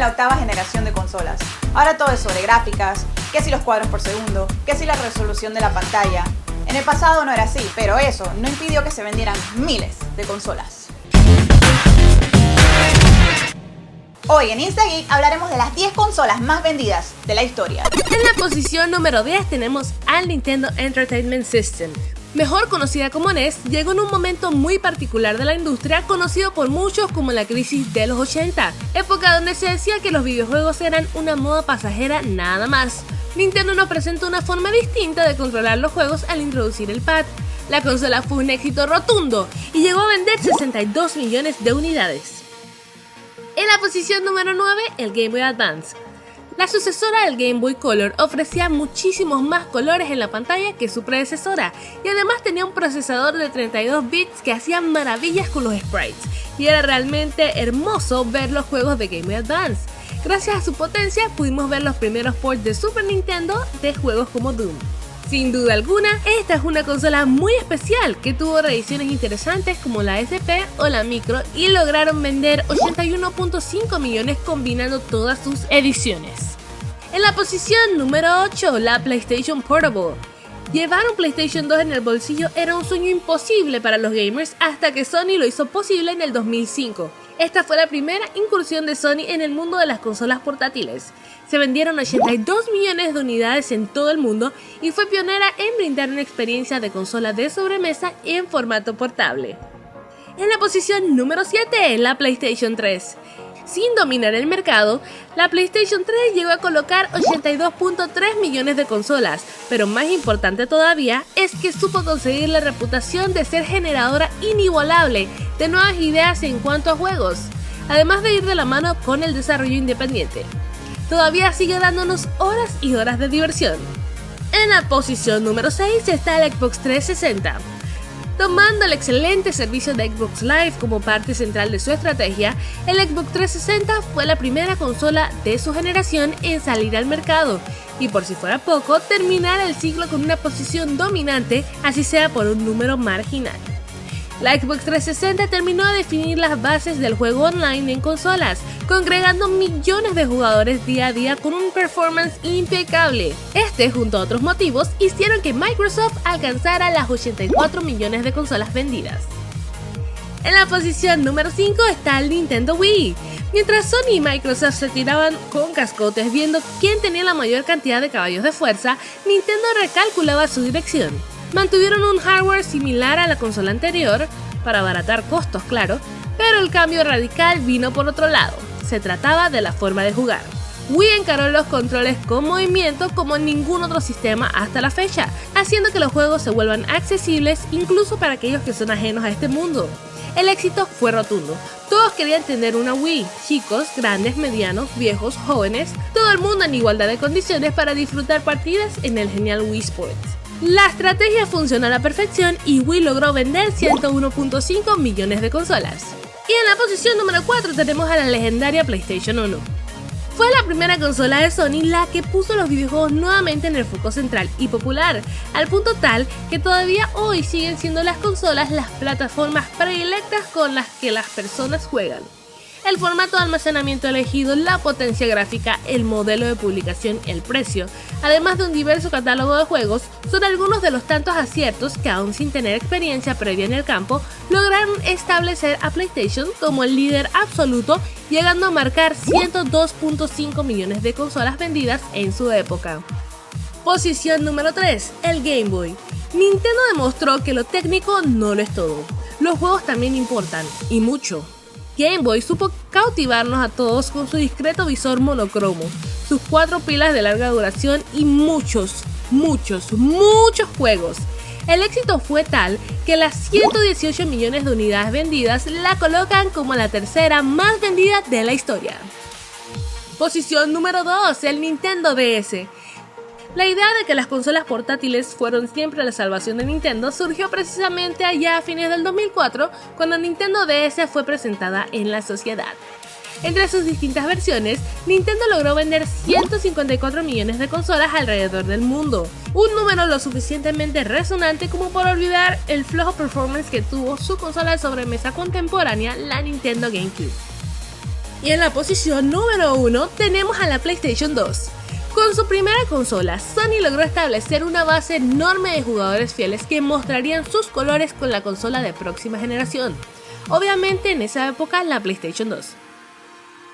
en la octava generación de consolas. Ahora todo es sobre gráficas, que si los cuadros por segundo, que si la resolución de la pantalla. En el pasado no era así, pero eso no impidió que se vendieran miles de consolas. Hoy en InstaGeek hablaremos de las 10 consolas más vendidas de la historia. En la posición número 10 tenemos al Nintendo Entertainment System. Mejor conocida como NES, llegó en un momento muy particular de la industria, conocido por muchos como la crisis de los 80, época donde se decía que los videojuegos eran una moda pasajera nada más. Nintendo nos presentó una forma distinta de controlar los juegos al introducir el pad. La consola fue un éxito rotundo y llegó a vender 62 millones de unidades. En la posición número 9, el Game Boy Advance. La sucesora del Game Boy Color ofrecía muchísimos más colores en la pantalla que su predecesora y además tenía un procesador de 32 bits que hacía maravillas con los sprites y era realmente hermoso ver los juegos de Game Boy Advance. Gracias a su potencia pudimos ver los primeros ports de Super Nintendo de juegos como Doom. Sin duda alguna, esta es una consola muy especial que tuvo reediciones interesantes como la SP o la Micro y lograron vender 81.5 millones combinando todas sus ediciones. En la posición número 8, la PlayStation Portable. Llevar un PlayStation 2 en el bolsillo era un sueño imposible para los gamers hasta que Sony lo hizo posible en el 2005. Esta fue la primera incursión de Sony en el mundo de las consolas portátiles. Se vendieron 82 millones de unidades en todo el mundo y fue pionera en brindar una experiencia de consola de sobremesa en formato portable. En la posición número 7, la PlayStation 3. Sin dominar el mercado, la PlayStation 3 llegó a colocar 82.3 millones de consolas, pero más importante todavía es que supo conseguir la reputación de ser generadora inigualable de nuevas ideas en cuanto a juegos, además de ir de la mano con el desarrollo independiente. Todavía sigue dándonos horas y horas de diversión. En la posición número 6 está el Xbox 360. Tomando el excelente servicio de Xbox Live como parte central de su estrategia, el Xbox 360 fue la primera consola de su generación en salir al mercado y, por si fuera poco, terminar el ciclo con una posición dominante, así sea por un número marginal. La Xbox 360 terminó de definir las bases del juego online en consolas, congregando millones de jugadores día a día con un performance impecable. Este, junto a otros motivos, hicieron que Microsoft alcanzara las 84 millones de consolas vendidas. En la posición número 5 está el Nintendo Wii. Mientras Sony y Microsoft se tiraban con cascotes viendo quién tenía la mayor cantidad de caballos de fuerza, Nintendo recalculaba su dirección. Mantuvieron un hardware similar a la consola anterior, para abaratar costos, claro, pero el cambio radical vino por otro lado. Se trataba de la forma de jugar. Wii encaró los controles con movimiento como ningún otro sistema hasta la fecha, haciendo que los juegos se vuelvan accesibles incluso para aquellos que son ajenos a este mundo. El éxito fue rotundo. Todos querían tener una Wii, chicos, grandes, medianos, viejos, jóvenes, todo el mundo en igualdad de condiciones para disfrutar partidas en el genial Wii Sports. La estrategia funcionó a la perfección y Wii logró vender 101.5 millones de consolas. Y en la posición número 4 tenemos a la legendaria PlayStation 1. Fue la primera consola de Sony la que puso los videojuegos nuevamente en el foco central y popular, al punto tal que todavía hoy siguen siendo las consolas las plataformas predilectas con las que las personas juegan. El formato de almacenamiento elegido, la potencia gráfica, el modelo de publicación, el precio, además de un diverso catálogo de juegos, son algunos de los tantos aciertos que, aún sin tener experiencia previa en el campo, lograron establecer a PlayStation como el líder absoluto, llegando a marcar 102.5 millones de consolas vendidas en su época. Posición número 3, el Game Boy. Nintendo demostró que lo técnico no lo es todo. Los juegos también importan, y mucho. Game Boy supo cautivarnos a todos con su discreto visor monocromo, sus 4 pilas de larga duración y muchos juegos. El éxito fue tal que las 118 millones de unidades vendidas la colocan como la tercera más vendida de la historia. Posición número 2, el Nintendo DS. La idea de que las consolas portátiles fueron siempre la salvación de Nintendo surgió precisamente allá a fines del 2004, cuando Nintendo DS fue presentada en la sociedad. Entre sus distintas versiones, Nintendo logró vender 154 millones de consolas alrededor del mundo, un número lo suficientemente resonante como para olvidar el flojo performance que tuvo su consola de sobremesa contemporánea, la Nintendo GameCube. Y en la posición número 1 tenemos a la PlayStation 2. Con su primera consola, Sony logró establecer una base enorme de jugadores fieles que mostrarían sus colores con la consola de próxima generación. Obviamente en esa época la PlayStation 2.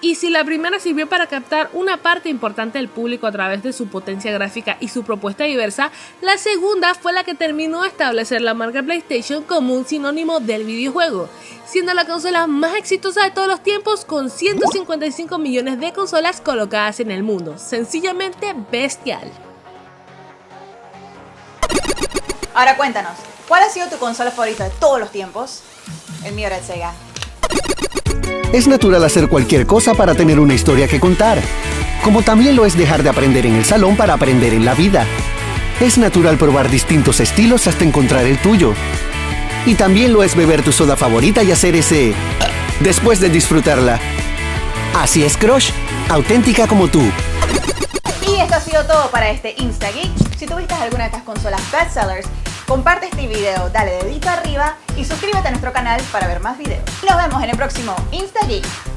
Y si la primera sirvió para captar una parte importante del público a través de su potencia gráfica y su propuesta diversa, la segunda fue la que terminó de establecer la marca PlayStation como un sinónimo del videojuego, siendo la consola más exitosa de todos los tiempos con 155 millones de consolas colocadas en el mundo. Sencillamente bestial. Ahora cuéntanos, ¿cuál ha sido tu consola favorita de todos los tiempos? El mío era el Sega. Es natural hacer cualquier cosa para tener una historia que contar, como también lo es dejar de aprender en el salón para aprender en la vida. Es natural probar distintos estilos hasta encontrar el tuyo. Y también lo es beber tu soda favorita y hacer ese después de disfrutarla. Así es Crush, auténtica como tú. Y esto ha sido todo para este InstaGeek. Si tuviste alguna de estas consolas bestsellers, comparte este video, dale dedito arriba y suscríbete a nuestro canal para ver más videos. Nos vemos en el próximo InstaGeek.